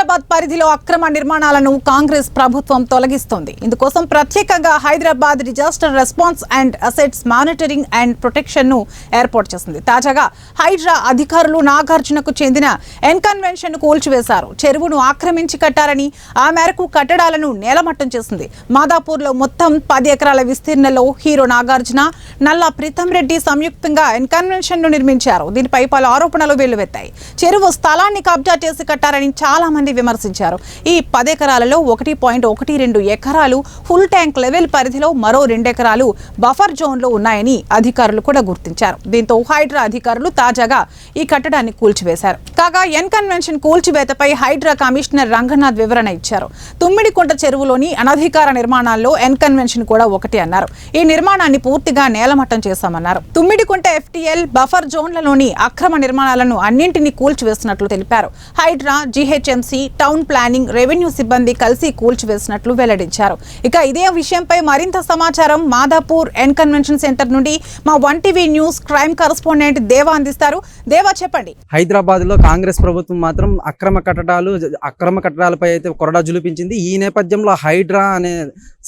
హైదరాబాద్ పరిధిలో అక్రమ నిర్మాణాలను కాంగ్రెస్ ప్రభుత్వం తొలగిస్తోంది. ఇందుకోసం ప్రత్యేకంగా Hyderabad disaster response and assets monitoring and protection ను ఏర్పాటు చేసింది. తాజాగా హైడ్రా అధికారులు నాగార్జునకు చెందిన ఎన్కన్వెన్షన్ ను కూల్చివేశారు. చెరువును ఆక్రమించి కట్టారని, ఆ మేరకు కట్టడాలను నేలమట్టం చేసింది. మాదాపూర్లో మొత్తం 10 ఎకరాల విస్తీర్ణంలో హీరో నాగార్జున, నల్లా ప్రీతం రెడ్డి సంయుక్తంగా ఎన్కన్వెన్షన్ ను నిర్మించారు. దీనిపై పలు ఆరోపణలు వెల్లువెత్తాయి. చెరువు స్థలాన్ని కబ్జా చేసి కట్టారని చాలా మంది విమర్శించారు. ఈ 10 ఎకరాలలో 1.12 ఎకరాలు ఫుల్ ట్యాంక్ లెవెల్ పరిధిలో, మరో 2 ఎకరాలు బఫర్ జోన్ లో ఉన్నాయని అధికారులు కూడా గుర్తించారు. దీంతో హైడ్రా అధికారులు తాజాగా ఈ కట్టడాన్ని కూల్చివేశారు. కాగా ఎన్కన్వెన్షన్ కూల్చివేతపై హైడ్రా కమిషనర్ రంగనాథ్ వివరణ ఇచ్చారు. తుమ్మిడికుంట చెరువులోని అనధికార నిర్మాణాల్లో ఎన్కన్వెన్షన్ కూడా ఒకటి అన్నారు. ఈ నిర్మాణాన్ని పూర్తిగా నేలమట్టం చేశామన్నారు. తుమ్మిడికుంట FTL బఫర్ జోన్లలోని అక్రమ నిర్మాణాలను అన్నింటినీ కూల్చివేస్తున్నట్లు తెలిపారు. HYDRAA, GHMC, town planning, revenue సిబ్బంది కలిసి కూల్చివేసినట్లు వెల్లడించారు. ఇక ఇదే విషయంపై మరింత సమాచారం మాదాపూర్ ఎన్కన్వెన్షన్ సెంటర్ నుండి మా 1TV న్యూస్ క్రైమ్ కరెస్పాండెంట్ దేవా అందిస్తారు. దేవా, చెప్పండి. హైదరాబాద్ లో కాంగ్రెస్ ప్రభుత్వం మాత్రం అక్రమ కట్టడాలపై అయితే కొరడా జులిపించింది. ఈ నేపథ్యంలో హైడ్రా అనే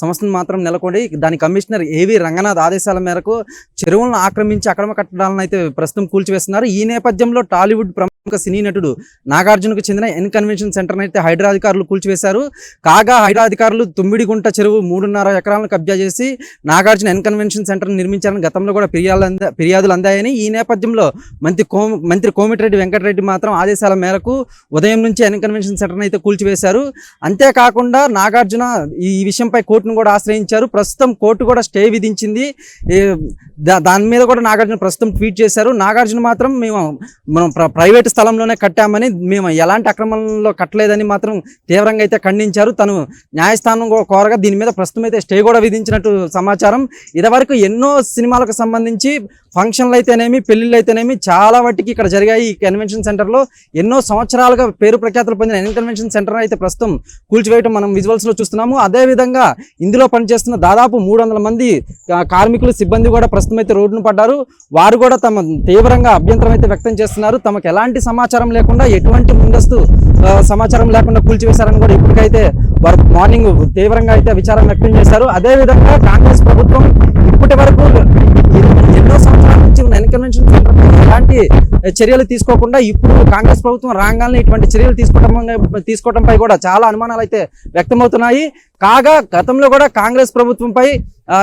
సంస్థను మాత్రం నెలకొండి దాని కమిషనర్ AV రంగనాథ్ ఆదేశాల మేరకు చెరువులను ఆక్రమించి అక్రమ కట్టడాలను అయితే ప్రస్తుతం కూల్చివేస్తున్నారు. ఈ నేపథ్యంలో టాలీవుడ్ ప్రముఖ సినీ నటుడు నాగార్జునకు చెందిన ఎన్కన్వెన్షన్ సెంటర్ అయితే హైడ్రా అధికారులు కూల్చివేశారు. కాగా హైడ్రా అధికారులు తుమ్మిడిగుంట చెరువు 3.5 ఎకరాలను కబ్జా చేసి నాగార్జున ఎన్కన్వెన్షన్ సెంటర్ నిర్మించారని గతంలో కూడా ఫిర్యాదులు అందాయని, ఈ నేపథ్యంలో మంత్రి కోమిటిరెడ్డి వెంకటరెడ్డి మాత్రం ఆదేశాల మేరకు ఉదయం నుంచి ఎన్కన్వెన్షన్ సెంటర్ అయితే కూల్చివేశారు. అంతేకాకుండా నాగార్జున ఈ విషయంపై కోర్టును కూడా ఆశ్రయించారు. ప్రస్తుతం కోర్టు కూడా స్టే విధించింది. దాని మీద కూడా నాగార్జున ప్రస్తుతం ట్వీట్ చేశారు. నాగార్జున మాత్రం మనం ప్రైవేట్ స్థలంలోనే కట్టామని, మేము ఎలాంటి అక్రమంలో కట్టలేదని మాత్రం తీవ్రంగా అయితే ఖండించారు. తను న్యాయస్థానం కోరగా దీని మీద ప్రస్తుతం అయితే స్టే కూడా విధించినట్టు సమాచారం. ఇదివరకు ఎన్నో సినిమాలకు సంబంధించి ఫంక్షన్లు అయితేనేమి, పెళ్లిళ్ళు అయితేనేమి చాలా వాటికి ఇక్కడ జరిగాయి. ఈ కన్వెన్షన్ సెంటర్లో ఎన్నో సంవత్సరాలుగా పేరు ప్రఖ్యాతులు పొందిన ఎన్కన్వెన్షన్ సెంటర్ అయితే ప్రస్తుతం కూల్చివేయడం మనం విజువల్స్ లో చూస్తున్నాము. అదేవిధంగా ఇందులో పనిచేస్తున్న దాదాపు 300 మంది కార్మికులు, సిబ్బంది కూడా ప్రస్తుతం అయితే రోడ్డును పడ్డారు. వారు కూడా తమ తీవ్రంగా అభ్యంతరం అయితే వ్యక్తం చేస్తున్నారు. తమకు ఎలాంటి సమాచారం లేకుండా, ఎటువంటి ముందస్తు సమాచారం లేకుండా కూల్చివేశారని కూడా ఇప్పటికైతే వారు మార్నింగ్ తీవ్రంగా అయితే విచారం వ్యక్తం చేశారు. అదేవిధంగా కాంగ్రెస్ ప్రభుత్వం ఇప్పటి వరకు ఎన్నో సంవత్సరాల నుంచి ఉన్న ఎన్కన్వెన్షన్ సెంటర్ ఎలాంటి చర్యలు తీసుకోకుండా ఇప్పుడు కాంగ్రెస్ ప్రభుత్వం రాగానే ఇటువంటి చర్యలు తీసుకోవడంపై కూడా చాలా అనుమానాలు అయితే వ్యక్తమవుతున్నాయి. కాగా గతంలో కూడా కాంగ్రెస్ ప్రభుత్వంపై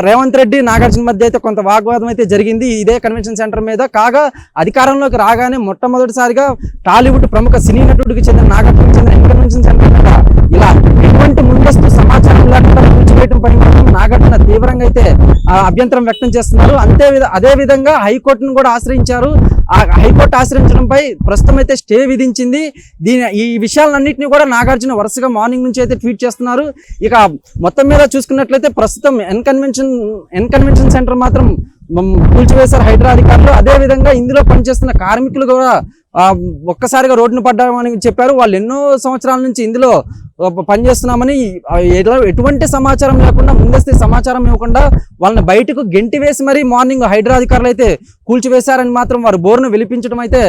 రేవంత్ రెడ్డి, నాగార్జున మధ్య అయితే కొంత వాగ్వాదం అయితే జరిగింది ఇదే కన్వెన్షన్ సెంటర్ మీద. కాగా అధికారంలోకి రాగానే మొట్టమొదటిసారిగా టాలీవుడ్ ప్రముఖ సినీ నటుడికి చెందిన నాగార్జునకు చెందిన ఎన్కన్వెన్షన్ సెంటర్ మీద ఇలా ఎటువంటి ముందస్తు సమాచారం లేకుండా కూల్చివేయడం పై నాగార్జున తీవ్రంగా అయితే అభ్యంతరం వ్యక్తం చేస్తున్నారు. అదే విధంగా హైకోర్టును కూడా ఆశ్రయించారు. ఆ హైకోర్టు ఆశ్రయించడంపై ప్రస్తుతం అయితే స్టే విధించింది. ఈ విషయాలన్నింటినీ కూడా నాగార్జున వరుసగా మార్నింగ్ నుంచి అయితే ట్వీట్ చేస్తున్నారు. ఇక మొత్తం మీద చూసుకున్నట్లయితే ప్రస్తుతం ఎన్కన్వెన్షన్ సెంటర్ మాత్రం కూల్చివేశారు హైడ్రా అధికారులు. అదేవిధంగా ఇందులో పనిచేస్తున్న కార్మికులు కూడా ఒక్కసారిగా రోడ్డును పడ్డామని చెప్పారు. వాళ్ళు ఎన్నో సంవత్సరాల నుంచి ఇందులో పనిచేస్తున్నామని, ఎటువంటి సమాచారం లేకుండా, ముందస్తు సమాచారం ఇవ్వకుండా వాళ్ళని బయటకు గెంటి వేసి మరీ మార్నింగ్ హైడ్రా అధికారులు అయితే కూల్చివేశారని మాత్రం వారు బోరును విలిపించడం అయితే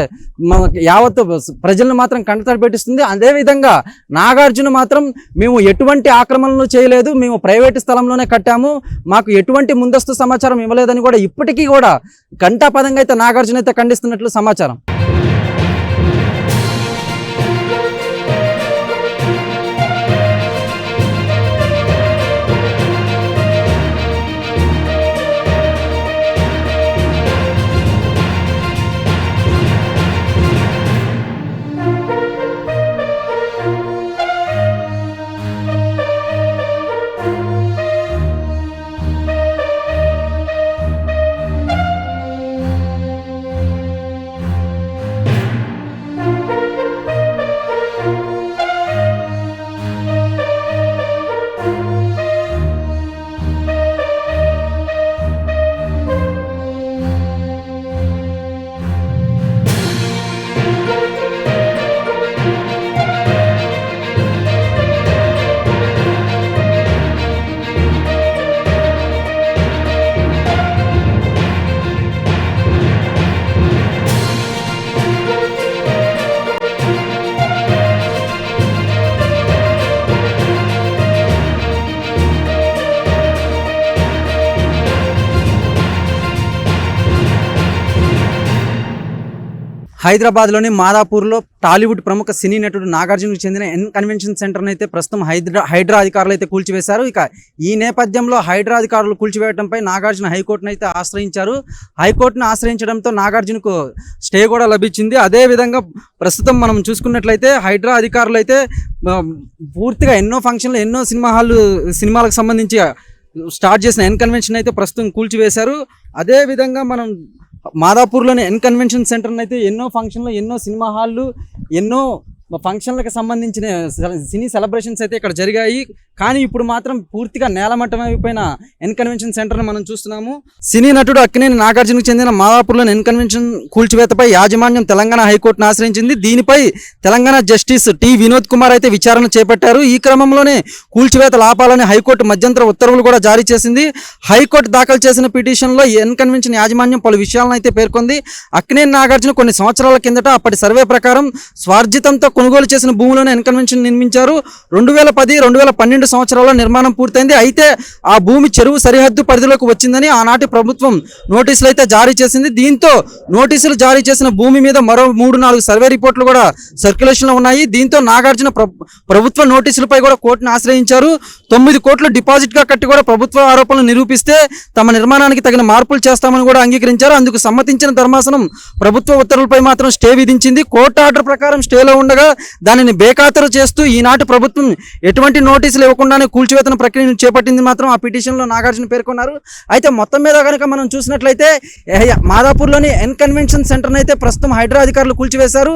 యావత్ ప్రజలను మాత్రం కంటతడి పెట్టిస్తుంది. అదేవిధంగా నాగార్జున మాత్రం మేము ఎటువంటి ఆక్రమణలు చేయలేదు, మేము ప్రైవేటు స్థలంలోనే కట్టాము, మాకు ఎటువంటి ముందస్తు సమాచారం ఇవ్వలేదని కూడా ఇప్పటికీ కూడా ఘంటాపదంగా అయితే నాగార్జున అయితే ఖండిస్తున్నట్లు సమాచారం. హైదరాబాద్లోని మాదాపూర్లో టాలీవుడ్ ప్రముఖ సినీ నటుడు నాగార్జునకు చెందిన ఎన్ కన్వెన్షన్ సెంటర్ని అయితే ప్రస్తుతం హైడ్రా అధికారులు అయితే కూల్చివేశారు. ఇక ఈ నేపథ్యంలో హైడ్రా అధికారులు కూల్చివేయడంపై నాగార్జున హైకోర్టును అయితే ఆశ్రయించారు. హైకోర్టును ఆశ్రయించడంతో నాగార్జునకు స్టే కూడా లభించింది. అదేవిధంగా ప్రస్తుతం మనం చూసుకున్నట్లయితే హైడ్రా అధికారులు అయితే పూర్తిగా ఎన్నో ఫంక్షన్లు, ఎన్నో సినిమాలకు సంబంధించి స్టార్ట్ చేసిన ఎన్ కన్వెన్షన్ అయితే ప్రస్తుతం కూల్చివేశారు. అదేవిధంగా మనం మాదాపూర్లోని ఎన్ కన్వెన్షన్ సెంటర్ని అయితే ఎన్నో ఫంక్షన్లు, ఎన్నో సినిమా హాళ్ళు, ఎన్నో ఫంక్షన్లకు సంబంధించిన సినీ సెలబ్రేషన్స్ అయితే ఇక్కడ జరిగాయి. కానీ ఇప్పుడు మాత్రం పూర్తిగా నేలమట్టం అయిపోయిన ఎన్ కన్వెన్షన్ సెంటర్ని మనం చూస్తున్నాము. సినీ నటుడు అక్కినేని నాగార్జునకు చెందిన మాదాపూర్లోని ఎన్ కన్వెన్షన్ కూల్చివేతపై యాజమాన్యం తెలంగాణ హైకోర్టును ఆశ్రయించింది. దీనిపై తెలంగాణ జస్టిస్ టి వినోద్ కుమార్ అయితే విచారణ చేపట్టారు. ఈ క్రమంలోనే కూల్చివేతలు ఆపాలని హైకోర్టు మధ్యంతర ఉత్తర్వులు కూడా జారీ చేసింది. హైకోర్టు దాఖలు చేసిన పిటిషన్లో ఎన్ కన్వెన్షన్ యాజమాన్యం పలు విషయాలను అయితే పేర్కొంది. అక్కినేని నాగార్జున కొన్ని సంవత్సరాల కిందట అప్పటి సర్వే ప్రకారం స్వార్జితంతో కొనుగోలు చేసిన భూమిలోనే ఎన్ కన్వెన్షన్ నిర్మించారు. 2010-2012 సంవత్సరాల్లో నిర్మాణం పూర్తయింది. అయితే ఆ భూమి చెరువు సరిహద్దు పరిధిలోకి వచ్చిందని ఆనాటి ప్రభుత్వం నోటీసులు అయితే జారీ చేసింది. దీంతో నోటీసులు జారీ చేసిన భూమి మీద మరో 3-4 సర్వే రిపోర్టులు కూడా సర్క్యులేషన్లో ఉన్నాయి. దీంతో నాగార్జున ప్రభుత్వ నోటీసులపై కూడా కోర్టును ఆశ్రయించారు. 9 కోట్లు డిపాజిట్గా కట్టి కూడా ప్రభుత్వ ఆరోపణలు నిరూపిస్తే తమ నిర్మాణానికి తగిన మార్పులు చేస్తామని కూడా అంగీకరించారు. అందుకు సమ్మతించిన ధర్మాసనం ప్రభుత్వ ఉత్తర్వులపై మాత్రం స్టే విధించింది. కోర్టు ఆర్డర్ ప్రకారం స్టేలో ఉండగా దానిని బేఖాతరు చేస్తూ ఈనాటి ప్రభుత్వం ఎటువంటి నోటీసులు ఇవ్వకుండానే కూల్చివేతన ప్రక్రియను చేపట్టింది మాత్రం ఆ పిటిషన్లో నాగార్జున పేర్కొన్నారు. అయితే మొత్తం మీద కనుక మనం చూసినట్లయితే మాదాపూర్లోని ఎన్ కన్వెన్షన్ సెంటర్ని అయితే ప్రస్తుతం హైడ్రా అధికారులు కూల్చివేశారు.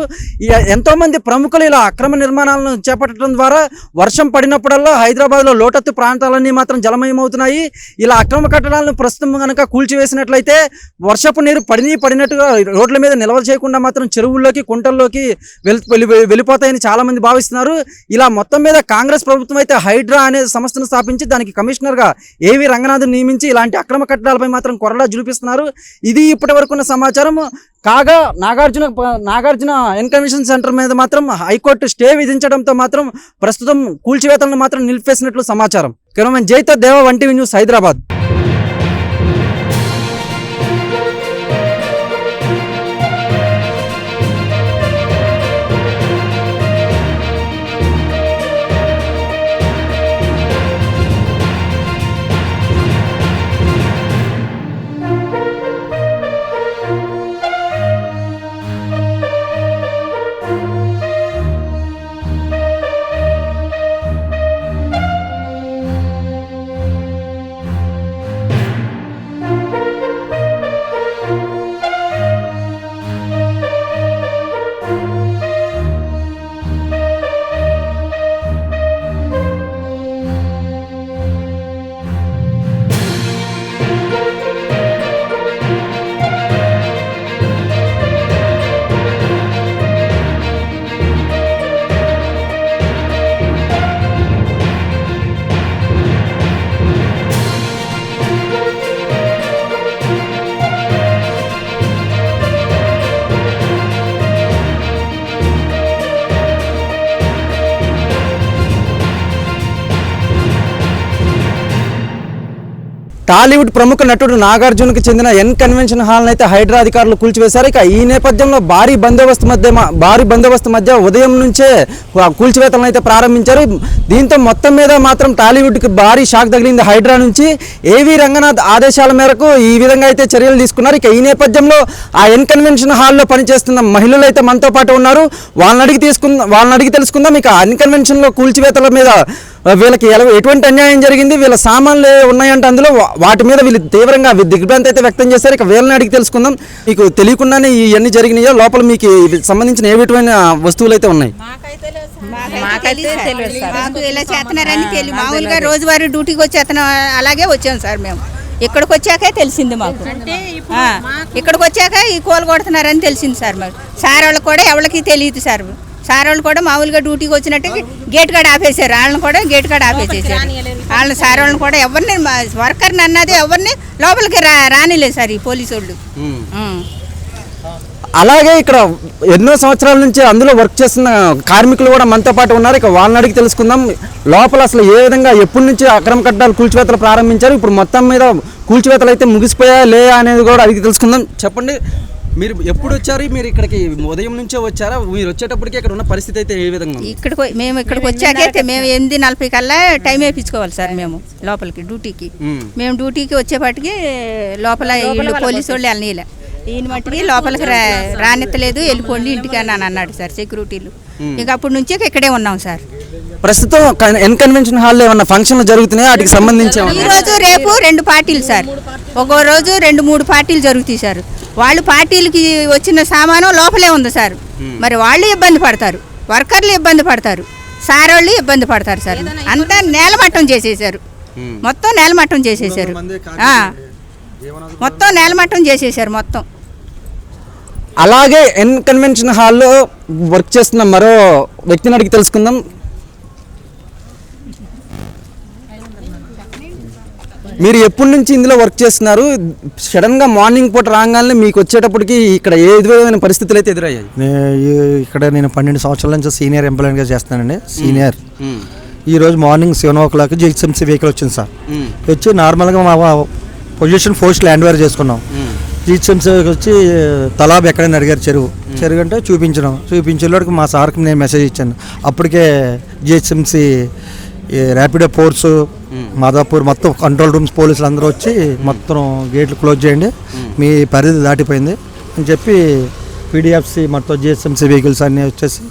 ఎంతో మంది ప్రముఖులు ఇలా అక్రమ నిర్మాణాలను చేపట్టడం ద్వారా వర్షం పడినప్పుడల్లా హైదరాబాద్లో లోటత్తు ప్రాంతాలన్నీ మాత్రం జలమయమవుతున్నాయి. ఇలా అక్రమ కట్టడాలను ప్రస్తుతం కనుక కూల్చివేసినట్లయితే వర్షపు నీరు పడినట్టుగా రోడ్ల మీద నిల్వ చేయకుండా మాత్రం చెరువుల్లోకి, కుంటల్లోకి వెళ్ళిపోతాయని చాలా మంది భావిస్తున్నారు. ఇలా మొత్తం మీద కాంగ్రెస్ ప్రభుత్వం అయితే హైడ్రా అనే సంస్థను స్థాపించి దానికి కమిషనర్గా ఏవి రంగనాథ్ నియమించి ఇలాంటి అక్రమ కట్టడాలపై మాత్రం కొరడా జులిపిస్తున్నారు. ఇది ఇప్పటి వరకున్న సమాచారం. కాగా నాగార్జున ఎన్ కన్వెన్షన్ సెంటర్ మీద మాత్రం హైకోర్టు స్టే విధించడంతో మాత్రం ప్రస్తుతం కూల్చివేతలను మాత్రం నిలిపేసినట్లు సమాచారం. కెమెరామెన్ జైతో దేవ, 1TV న్యూస్, హైదరాబాద్. టాలీవుడ్ ప్రముఖ నటుడు నాగార్జునకు చెందిన ఎన్ కన్వెన్షన్ హాల్ని అయితే హైడ్రా అధికారులు కూల్చివేశారు. ఇక ఈ నేపథ్యంలో భారీ బందోబస్తు మధ్య ఉదయం నుంచే కూల్చివేతలను అయితే ప్రారంభించారు. దీంతో మొత్తం మీద మాత్రం టాలీవుడ్కి భారీ షాక్ తగిలింది. హైడ్రా నుంచి ఏవి రంగనాథ్ ఆదేశాల మేరకు ఈ విధంగా అయితే చర్యలు తీసుకున్నారు. ఇక ఈ నేపథ్యంలో ఆ ఎన్ కన్వెన్షన్ హాల్లో పనిచేస్తున్న మహిళలు అయితే మనతో పాటు ఉన్నారు. వాళ్ళని అడిగి తెలుసుకుందాం. ఇక ఎన్ కన్వెన్షన్లో కూల్చివేతల మీద వీళ్ళకి ఎటువంటి అన్యాయం జరిగింది, వీళ్ళ సామాన్లు ఉన్నాయంటే అందులో వాటి మీద వీళ్ళు తీవ్రంగా దిగ్భ్రాంతి అయితే వ్యక్తం చేశారు. ఇక వీళ్ళని అడిగి తెలుసుకుందాం. మీకు తెలియకుండానే ఇవన్నీ జరిగినాయో, లోపల మీకు సంబంధించిన ఏ విధమైన వస్తువులు అయితే ఉన్నాయి? ఇలా చేస్తున్నారని తెలియదు. మామూలుగా రోజువారీ డ్యూటీకి వచ్చేస్తున్నాం, అలాగే వచ్చాం సార్. మేము ఇక్కడికి వచ్చాకే తెలిసింది మాకు. ఇక్కడికి వచ్చాక ఈ కోలు కొడుతున్నారని తెలిసింది సార్. మాకు సార్ వాళ్ళు కూడా ఎవరికి తెలియదు సార్. సార్ వాళ్ళు కూడా మామూలుగా డ్యూటీకి వచ్చినట్టు గేట్ కాడ ఆపేశారు. వాళ్ళని కూడా గేట్ కాడ ఆపేసేసారు. వాళ్ళని సార్ వాళ్ళని కూడా ఎవరిని వర్కర్ని అన్నది ఎవరిని లోపలికి రానిలేదు సార్ ఈ పోలీసు వాళ్ళు. అలాగే ఇక్కడ ఎన్నో సంవత్సరాల నుంచి అందులో వర్క్ చేస్తున్న కార్మికులు కూడా మనతో పాటు ఉన్నారు. ఇక వాళ్ళని అడిగి తెలుసుకుందాం. లోపల అసలు ఏ విధంగా ఎప్పటి నుంచి అక్రమ కట్టడాలు కూల్చివేతలు ప్రారంభించారు, ఇప్పుడు మొత్తం మీద కూల్చివేతలు అయితే ముగిసిపోయా లే అనేది కూడా అడిగి తెలుసుకుందాం. చెప్పండి, మీరు ఎప్పుడు వచ్చారు? మీరు ఇక్కడికి ఉదయం నుంచే వచ్చారా? మీరు వచ్చేటప్పటికి ఇక్కడ ఉన్న పరిస్థితి అయితే ఏ విధంగా ఉంది? మేము ఇక్కడికి వచ్చాకైతే మేము 8:40 కల్లా టైం వేయించుకోవాలి సార్ మేము లోపలికి డ్యూటీకి. మేము డ్యూటీకి వచ్చేపాటికి లోపల వీళ్ళు పోలీసు వాళ్ళు వెళ్ళనీలే, ఈయన మట్టికి లోపలికి రానిత్తలేదు, వెళ్ళిపోండి ఇంటికి అని అన్నాడు సార్ సెక్యూరిటీలు. ఇక అప్పటి నుంచే ఇక్కడే ఉన్నాం సార్. ప్రస్తుతం ఎన్ కన్వెన్షన్ హాల్లో ఏమన్నా ఫంక్షన్లు జరుగుతున్నాయి, వాటికి సంబంధించి ఈ రోజు రేపు 2 పార్టీలు సార్, ఒక్కో రోజు 2-3 పార్టీలు జరుగుతాయి సార్. వాళ్ళు పార్టీలకి వచ్చిన సామానం లోపలే ఉంది సార్. మరి వాళ్ళు ఇబ్బంది పడతారు, వర్కర్లు ఇబ్బంది పడతారు, సార్ వాళ్ళు ఇబ్బంది పడతారు సార్. అంతా నేలమట్టం చేసేసారు, మొత్తం నేలమట్టం చేసేసారు, మొత్తం నేలమట్టం చేసేసారు మొత్తం. అలాగే ఎన్ కన్వెన్షన్ హాల్లో వర్క్ చేస్తున్న మరో వ్యక్తిని అడిగి తెలుసుకుందాం. మీరు ఎప్పటి నుంచి ఇందులో వర్క్ చేస్తున్నారు? సడన్గా మార్నింగ్ పూట రాగానే మీకు వచ్చేటప్పటికి ఇక్కడ ఏ విధమైన పరిస్థితులు అయితే ఎదురయ్యాయి? ఇక్కడ నేను 12 సంవత్సరాల నుంచి సీనియర్ ఎంప్లాయీగా చేస్తానండి. సీనియర్ ఈరోజు మార్నింగ్ 7 o'clock జిహెచ్ఎంసీ వెహికల్ వచ్చింది సార్. వచ్చి నార్మల్గా మా పొజిషన్ పోస్ట్ ల్యాండ్ వేర్ చేసుకున్నాం. జిహెచ్ఎంసీ వచ్చి తలాబ్ ఎక్కడైనా అడిగారు చెరువు అంటే చూపించేలోకి మా సార్కి నేను మెసేజ్ ఇచ్చాను. అప్పటికే జిహెచ్ఎంసీ ర్యాపిడో ఫోర్సు మాదాపూర్ మొత్తం కంట్రోల్ రూమ్స్ పోలీసులు అందరూ వచ్చి మొత్తం గేట్లు క్లోజ్ చేయండి, మీ పరిధి దాటిపోయింది అని చెప్పి పీడిఎఫ్సి మొత్తం జిహెచ్ఎంసీ వెహికల్స్ అన్నీ వచ్చేసి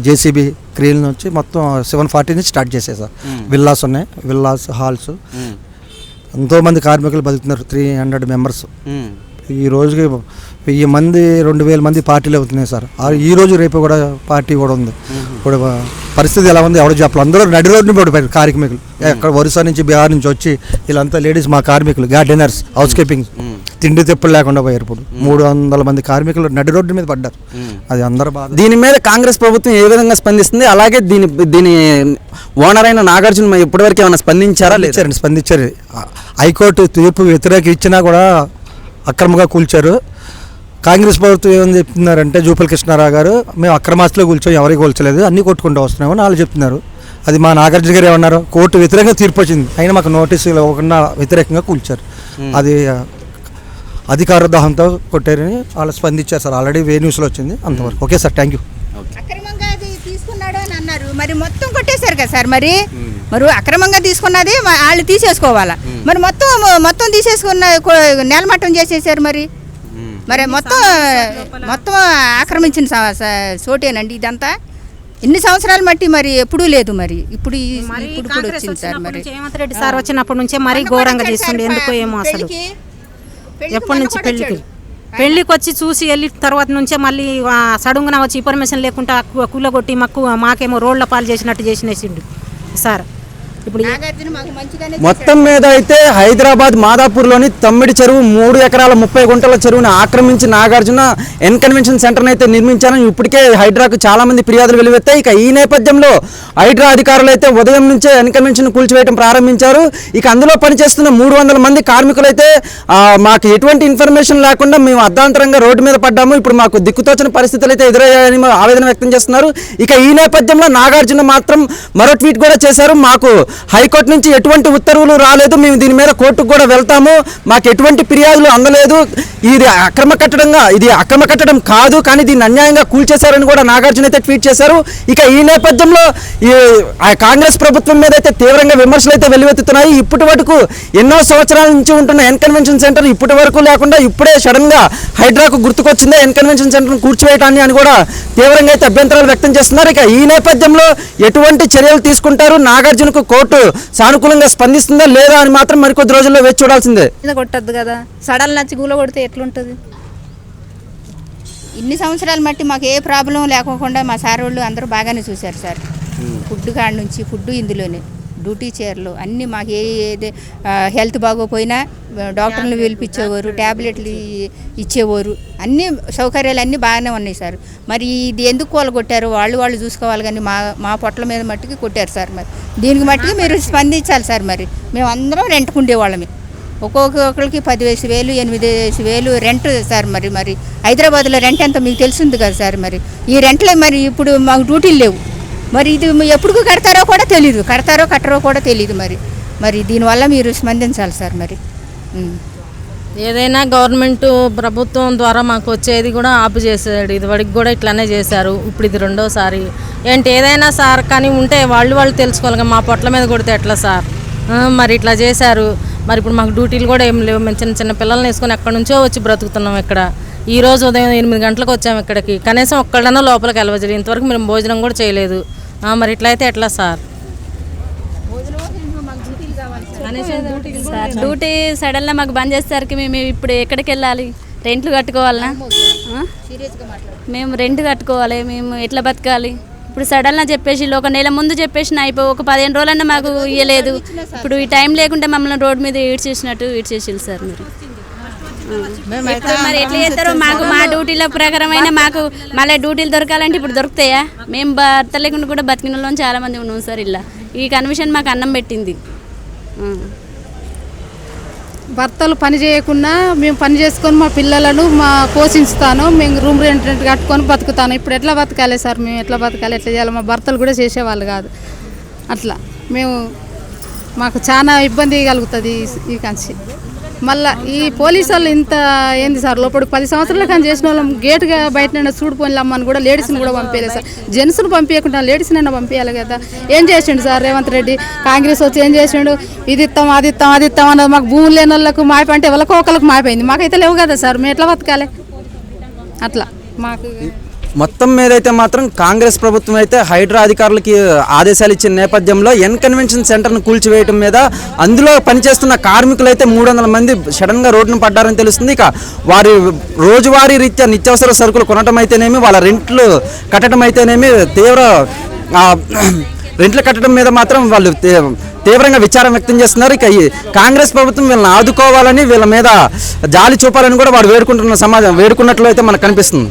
జేసీబీ క్రేన్లు వచ్చి మొత్తం 7:40 నుంచి స్టార్ట్ చేసేసారు. విల్లాస్ ఉన్నాయి, విల్లాస్ హాల్స్, ఎంతోమంది కార్మికులు బతుకుతున్నారు. 300 మెంబర్స్. ఈ రోజుకి 1000 మంది 2000 మంది పార్టీలు అవుతున్నాయి సార్. ఈ రోజు రేపు కూడా పార్టీ కూడా ఉంది. ఇప్పుడు పరిస్థితి ఎలా ఉంది ఎవరు చెప్పాలి. అందరూ నడి రోడ్డుని పడిపోయారు కార్మికులు. అక్కడ ఒరిస్సా నుంచి బీహార్ నుంచి వచ్చి వీళ్ళంతా లేడీస్ మా కార్మికులు, గార్డెనర్స్, హౌస్ కీపింగ్, తిండి తిప్పులు లేకుండా పోయారు. ఇప్పుడు 300 మంది కార్మికులు నడి రోడ్డు మీద పడ్డారు. అది అందరూ బాధ. దీని మీద కాంగ్రెస్ ప్రభుత్వం ఏ విధంగా స్పందిస్తుంది? అలాగే దీని ఓనర్ అయిన నాగార్జున ఇప్పటివరకు ఏమైనా స్పందించారా? లేదండి, స్పందించారు. హైకోర్టు తీర్పు వ్యతిరేక ఇచ్చినా కూడా అక్రమంగా కూల్చారు. కాంగ్రెస్ ప్రభుత్వం ఏమని చెప్తున్నారంటే జూపల్లి కృష్ణారావు గారు, మేము అక్రమాస్తులో కూల్చాం, ఎవరికి కూల్చలేదు, అన్నీ కొట్టుకుంటూ వస్తున్నామని వాళ్ళు చెప్తున్నారు. అది మా నాగార్జున గారు ఏమన్నారు, కోర్టు వ్యతిరేకంగా తీర్పు వచ్చింది, అయినా మాకు నోటీసులు ఇవ్వకుండా వ్యతిరేకంగా కూల్చారు. అది అధికార దాహంతో కొట్టారని వాళ్ళు స్పందించారు సార్. ఆల్రెడీ న్యూస్లో వచ్చింది. అంతవరకు ఓకే సార్, థ్యాంక్ యూ. అక్రమంగా అది తీసుకున్నాడు అని అన్నారు, మరి మొత్తం కొట్టేశారు కదా సార్. మరి అక్రమంగా తీసుకున్నది వాళ్ళు తీసేసుకోవాలా, మరి మొత్తం తీసేసుకున్న నేలమట్టం చేసేసారు. మరి మొత్తం ఆక్రమించిన చోటేనండి ఇదంతా. ఇన్ని సంవత్సరాలు మట్టి మరి ఎప్పుడూ లేదు. మరి ఇప్పుడు వచ్చింది సార్. మరి రేవంత్ రెడ్డి సార్ వచ్చినప్పటి నుంచే మరీ ఘోరంగా చేస్తుండే. ఎందుకో ఏమో అసలు ఎప్పటి నుంచి పెళ్లికి వచ్చి చూసి వెళ్ళి తర్వాత నుంచే మళ్ళీ సడన్గా వచ్చి ఇన్ఫర్మేషన్ లేకుండా కూలగొట్టి మాకేమో రోడ్ల పాలు చేసినట్టు చేసినేసిండు సార్. ఇప్పుడు మొత్తం మీద అయితే హైదరాబాద్ మాదాపూర్లోని తమ్మిడి చెరువు 3 ఎకరాల 30 గుంటల చెరువుని ఆక్రమించి నాగార్జున ఎన్ కన్వెన్షన్ సెంటర్ని అయితే నిర్మించారని ఇప్పటికే హైడ్రాకు చాలా మంది ఫిర్యాదులు వెలువెత్తాయి. ఇక ఈ నేపథ్యంలో హైడ్రా అధికారులు అయితే ఉదయం నుంచే ఎన్ కన్వెన్షన్ కూల్చివేయడం ప్రారంభించారు. ఇక అందులో పనిచేస్తున్న 300 మంది కార్మికులు అయితే మాకు ఎటువంటి ఇన్ఫర్మేషన్ లేకుండా మేము అర్ధాంతరంగా రోడ్డు మీద పడ్డాము, ఇప్పుడు మాకు దిక్కుతోచిన పరిస్థితులు అయితే ఎదురయ్యాయని ఆవేదన వ్యక్తం చేస్తున్నారు. ఇక ఈ నేపథ్యంలో నాగార్జున మాత్రం మరో ట్వీట్ కూడా చేశారు, మాకు హైకోర్టు నుంచి ఎటువంటి ఉత్తర్వులు రాలేదు, మేము దీని మీద కోర్టుకు కూడా వెళ్తాము, మాకు ఎటువంటి ఫిర్యాదులు అందలేదు, ఇది అక్రమ కట్టడం కాదు, కానీ దీన్ని అన్యాయంగా కూల్చేశారని కూడా నాగార్జున అయితే ట్వీట్ చేశారు. ఇక ఈ నేపథ్యంలో కాంగ్రెస్ ప్రభుత్వం మీద అయితే తీవ్రంగా విమర్శలు అయితే వెల్లువెత్తుతున్నాయి. ఇప్పటి వరకు ఎన్నో సంవత్సరాల నుంచి ఉంటున్న ఎన్ కన్వెన్షన్ సెంటర్ ఇప్పటి వరకు లేకుండా ఇప్పుడే సడన్ గా హైడ్రాకు గుర్తుకొచ్చిందే ఎన్ కన్వెన్షన్ సెంటర్ కూర్చివేయటాన్ని అని కూడా తీవ్రంగా అయితే అభ్యంతరాలు వ్యక్తం చేస్తున్నారు. ఇక ఈ నేపథ్యంలో ఎటువంటి చర్యలు తీసుకుంటారు, నాగార్జునకు కోర్టు సానుకూలంగా స్పందిస్తుందా లేదా అని మాత్రం మరికొద్ది రోజుల్లో వేచి చూడాల్సిందే. కొట్టద్దు కదా, సడన్ నచ్చి గూల కొడితే ఎట్లుంటుంది? ఇన్ని సంవత్సరాలు మట్టి మాకు ఏ ప్రాబ్లం లేకోకుండా మా సార్ వాళ్ళు అందరూ బాగానే చూశారు సార్. ఫుడ్ కాడ నుంచి ఫుడ్ ఇందులోనే, డ్యూటీ చైర్లు అన్నీ మాకు ఏది హెల్త్ బాగోపోయినా డాక్టర్లు పిలిపించేవారు, ట్యాబ్లెట్లు ఇచ్చేవారు, అన్ని సౌకర్యాలు అన్నీ బాగానే ఉన్నాయి సార్. మరి ఇది ఎందుకు కూలగొట్టారు వాళ్ళు చూసుకోవాలి, కానీ మా పొట్ల మీద మట్టుకి కొట్టారు సార్. మరి దీనికి మట్టుకు మీరు స్పందించాలి సార్. మరి మేము అందరం రెంట్కుండేవాళ్ళమే, ఒక్కొక్కరికి 10,000 8,000 రెంట్ సార్. మరి హైదరాబాద్లో రెంట్ ఎంత మీకు తెలిసింది కదా సార్. మరి ఈ రెంట్లో మరి ఇప్పుడు మాకు డ్యూటీలు లేవు. మరి ఇది ఎప్పుడు కడతారో కూడా తెలీదు, కడతారో కట్టరో కూడా తెలీదు. మరి దీనివల్ల మీరు స్పందించాలి సార్. మరి ఏదైనా గవర్నమెంట్ ప్రభుత్వం ద్వారా మాకు వచ్చేది కూడా ఆపు చేసాడు. ఇదివరకు కూడా ఇట్లానే చేశారు, ఇప్పుడు ఇది రెండోసారి. ఏంటి ఏదైనా సార్ కానీ ఉంటే వాళ్ళు తెలుసుకోవాలి, మా పొట్ల మీద కొడితే ఎట్లా సార్? మరి ఇట్లా చేశారు. మరి ఇప్పుడు మాకు డ్యూటీలు కూడా ఏం లేవు. మేము చిన్న చిన్న పిల్లల్ని వేసుకొని ఎక్కడి నుంచో వచ్చి బ్రతుకుతున్నాం ఇక్కడ. ఈ రోజు ఉదయం 8 గంటలకు వచ్చాము ఇక్కడికి. కనీసం ఒక్కళ్ళన్నా లోపలికి వెళ్ళవచ్చు. ఇంతవరకు మేము భోజనం కూడా చేయలేదు. మరి ఇట్లయితే ఎట్లా సార్? సార్ డ్యూటీ సడన్గా మాకు బంద్ చేసేసరికి మేము ఇప్పుడు ఎక్కడికి వెళ్ళాలి? రెంట్లు కట్టుకోవాలనా? మేము రెంట్ కట్టుకోవాలి, మేము ఎట్లా బతకాలి? ఇప్పుడు సడన్గా చెప్పేసి ఒక నెల ముందు చెప్పేసిన అయిపో, ఒక 15 రోజులన్నా మాకు ఇవ్వలేదు. ఇప్పుడు ఈ టైం లేకుంటే మమ్మల్ని రోడ్డు మీద ఈడ్చేసి సార్ మీరు. ఇప్పుడు మరి ఎట్లా చేస్తారో మాకు మా డ్యూటీల ప్రకారమైన మాకు మళ్ళీ డ్యూటీలు దొరకాలంటే ఇప్పుడు దొరుకుతాయా? మేము భర్త లేకుండా కూడా బతికిన వాళ్ళం చాలా మంది ఉన్నాం సార్. ఇలా ఈ కన్విషన్ మాకు అన్నం పెట్టింది. భర్తలు పని చేయకుండా మేము పని చేసుకొని మా పిల్లలను పోషిస్తాను, మేము రూమ్ రెంట్ కట్టుకొని బతుకుతాను. ఇప్పుడు ఎట్లా బతకాలి సార్? మేము ఎట్లా బతకాలి, ఎట్లా చేయాలి? మా భర్తలు కూడా చేసేవాళ్ళు కాదు. అట్లా మాకు చాలా ఇబ్బంది కలుగుతుంది ఈ కంచి. మళ్ళీ ఈ పోలీసు వాళ్ళు ఇంత ఏంది సార్, లోపలికి 10 సంవత్సరాల కానీ చేసిన వాళ్ళం గేటుగా బయట చూడిపోయిన అమ్మని కూడా లేడీస్ని కూడా పంపించలేదు సార్. జెంట్స్ని పంపించకుండా లేడీస్ని అయినా పంపించాలి కదా. ఏం చేసిండు సార్ రేవంత్ రెడ్డి? కాంగ్రెస్ వచ్చి ఏం చేసిండు? ఇది ఇస్తాం అది ఇస్తాం అన్నది. మాకు భూములు లేని వాళ్ళకు మాపి అంటే ఎవరికో ఒకరికి మాపోయింది, మాకైతే లేవు కదా సార్. మేము ఎట్లా బతకాలి? అట్లా మాకు మొత్తం మీద అయితే మాత్రం కాంగ్రెస్ ప్రభుత్వం అయితే హైడ్రా అధికారులకి ఆదేశాలు ఇచ్చిన నేపథ్యంలో ఎన్ కన్వెన్షన్ సెంటర్ను కూల్చివేయడం మీద అందులో పనిచేస్తున్న కార్మికులు అయితే 300 మంది సడన్గా రోడ్డును పడ్డారని తెలుస్తుంది. ఇక వారి రోజువారీ రీత్యా నిత్యావసర సరుకులు కొనడం అయితేనేమి, వాళ్ళ రెంట్లు కట్టడం అయితేనేమి, రెంట్లు కట్టడం మీద మాత్రం వాళ్ళు తీవ్రంగా విచారం వ్యక్తం చేస్తున్నారు. ఇక ఈ కాంగ్రెస్ ప్రభుత్వం వీళ్ళని ఆదుకోవాలని, వీళ్ళ మీద జాలి చూపాలని కూడా వారు వేడుకుంటున్నట్లు అయితే మనకు కనిపిస్తుంది.